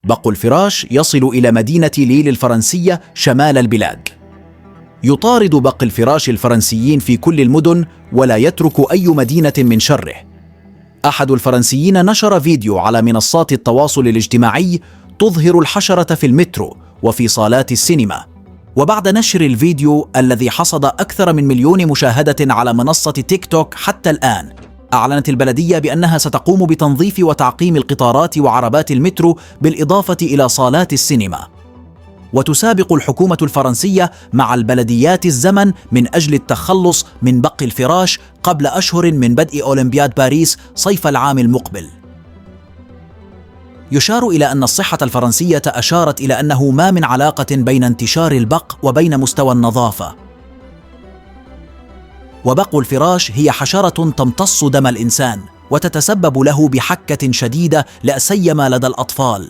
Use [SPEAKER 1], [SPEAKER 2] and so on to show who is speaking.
[SPEAKER 1] بق الفراش يصل إلى مدينة ليل الفرنسية شمال البلاد. يطارد بق الفراش الفرنسيين في كل المدن ولا يترك أي مدينة من شره. أحد الفرنسيين نشر فيديو على منصات التواصل الاجتماعي تظهر الحشرة في المترو وفي صالات السينما. وبعد نشر الفيديو الذي حصد أكثر من 1,000,000 مشاهدة على منصة تيك توك حتى الآن، أعلنت البلدية بأنها ستقوم بتنظيف وتعقيم القطارات وعربات المترو بالإضافة إلى صالات السينما. وتسابق الحكومة الفرنسية مع البلديات الزمن من أجل التخلص من بق الفراش قبل أشهر من بدء أولمبياد باريس صيف العام المقبل. يشار إلى أن الصحة الفرنسية أشارت إلى أنه ما من علاقة بين انتشار البق وبين مستوى النظافة. وبق الفراش هي حشرة تمتص دم الإنسان وتتسبب له بحكة شديدة لا سيما لدى الأطفال.